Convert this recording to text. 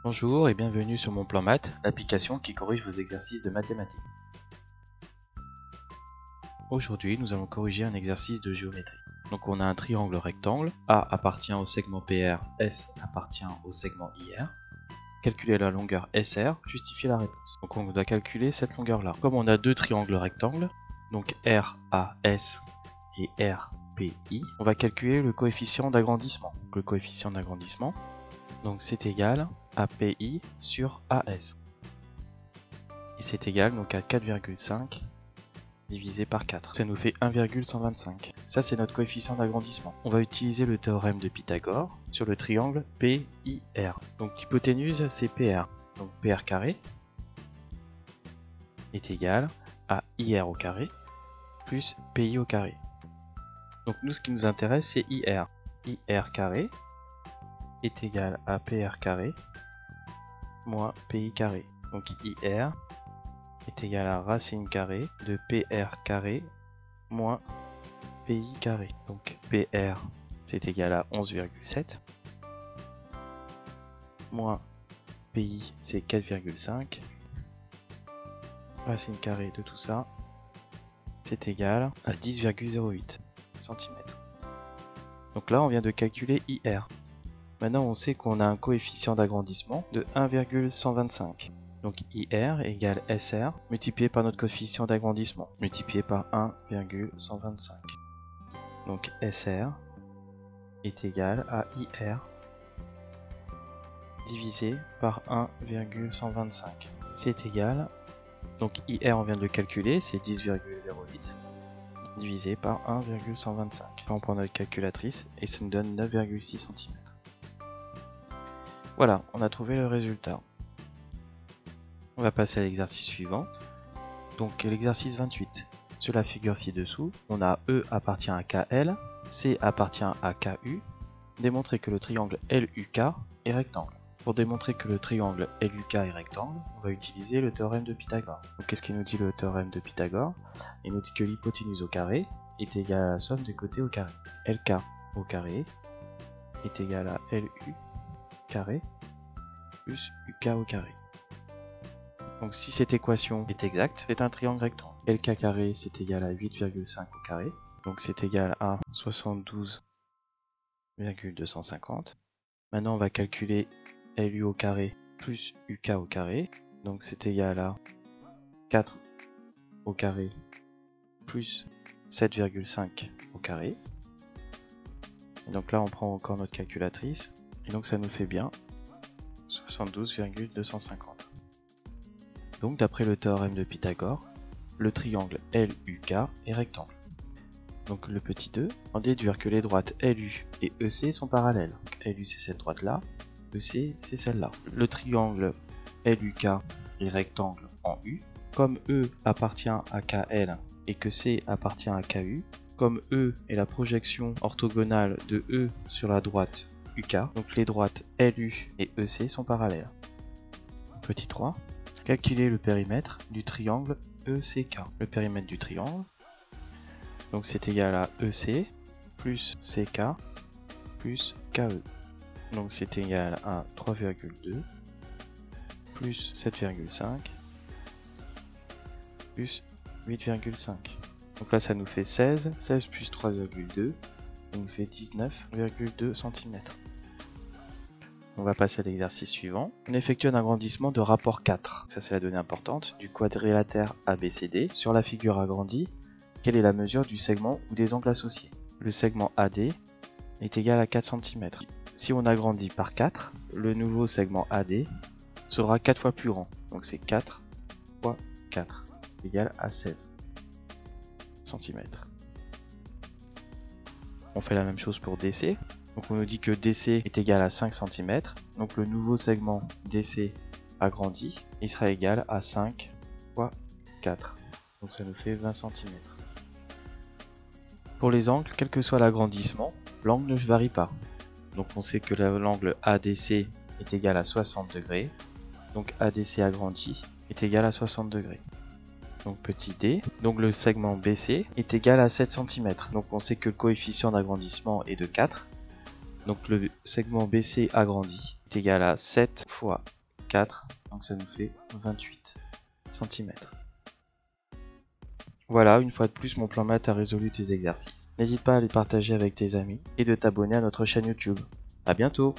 Bonjour et bienvenue sur mon plan maths, l'application qui corrige vos exercices de mathématiques. Aujourd'hui, nous allons corriger un exercice de géométrie. Donc on a un triangle rectangle, A appartient au segment PR, S appartient au segment IR. Calculer la longueur SR, justifier la réponse. Donc on doit calculer cette longueur-là. Comme on a deux triangles rectangles, donc RAS et RPI, on va calculer le coefficient d'agrandissement. Le coefficient d'agrandissement, donc c'est égal à PI sur AS. Et c'est égal donc à 4,5 divisé par 4. Ça nous fait 1,125. Ça c'est notre coefficient d'agrandissement. On va utiliser le théorème de Pythagore sur le triangle PIR. Donc l'hypoténuse c'est PR. Donc PR carré est égal à IR au carré plus PI au carré. Donc nous ce qui nous intéresse c'est IR. IR carré est égal à PR carré moins PI carré. Donc IR est égal à racine carrée de PR carré moins PI carré. Donc PR c'est égal à 11,7 moins PI c'est 4,5. Racine carrée de tout ça c'est égal à 10,08 cm. Donc là on vient de calculer IR. Maintenant on sait qu'on a un coefficient d'agrandissement de 1,125. Donc IR égale SR multiplié par notre coefficient d'agrandissement, multiplié par 1,125. Donc SR est égal à IR divisé par 1,125. C'est égal, donc IR on vient de le calculer, c'est 10,08 divisé par 1,125. On prend notre calculatrice et ça nous donne 9,6 cm. Voilà, on a trouvé le résultat. On va passer à l'exercice suivant. Donc l'exercice 28. Sur la figure ci-dessous, on a E appartient à KL, C appartient à KU. Démontrer que le triangle LUK est rectangle. Pour démontrer que le triangle LUK est rectangle, on va utiliser le théorème de Pythagore. Donc qu'est-ce qu'il nous dit le théorème de Pythagore? Il nous dit que l'hypoténuse au carré est égale à la somme des côtés au carré. LK au carré est égal à LU carré plus UK au carré. Donc si cette équation est exacte, c'est un triangle rectangle. LK carré c'est égal à 8,5 au carré. Donc c'est égal à 72,250. Maintenant on va calculer LU au carré plus UK au carré. Donc c'est égal à 4 au carré plus 7,5 au carré. Et donc là on prend encore notre calculatrice. Et donc ça nous fait bien 72,250. Donc d'après le théorème de Pythagore, le triangle LUK est rectangle. Donc le petit 2, en déduire que les droites LU et EC sont parallèles. Donc LU c'est cette droite là, EC c'est celle-là. Le triangle LUK est rectangle en U. Comme E appartient à KL et que C appartient à KU, comme E est la projection orthogonale de E sur la droite UK, donc les droites LU et EC sont parallèles. Petit 3. Calculer le périmètre du triangle ECK. Le périmètre du triangle, donc c'est égal à EC plus CK plus KE. Donc c'est égal à 3,2 plus 7,5 plus 8,5. Donc là ça nous fait 16, 16 plus 3,2, ça nous fait 19,2 cm. On va passer à l'exercice suivant. On effectue un agrandissement de rapport 4, ça c'est la donnée importante, du quadrilatère ABCD. Sur la figure agrandie, quelle est la mesure du segment ou des angles associés? Le segment AD est égal à 4 cm. Si on agrandit par 4, le nouveau segment AD sera 4 fois plus grand. Donc c'est 4 fois 4 égale à 16 cm. On fait la même chose pour DC. Donc on nous dit que DC est égal à 5 cm. Donc le nouveau segment DC agrandi, il sera égal à 5 fois 4. Donc ça nous fait 20 cm. Pour les angles, quel que soit l'agrandissement, l'angle ne varie pas. Donc on sait que l'angle ADC est égal à 60 degrés. Donc ADC agrandi est égal à 60 degrés. Donc petit d, donc le segment BC est égal à 7 cm. Donc on sait que le coefficient d'agrandissement est de 4. Donc le segment BC agrandi est égal à 7 fois 4, donc ça nous fait 28 cm. Voilà, une fois de plus, mon plan maths a résolu tes exercices. N'hésite pas à les partager avec tes amis et de t'abonner à notre chaîne YouTube. À bientôt!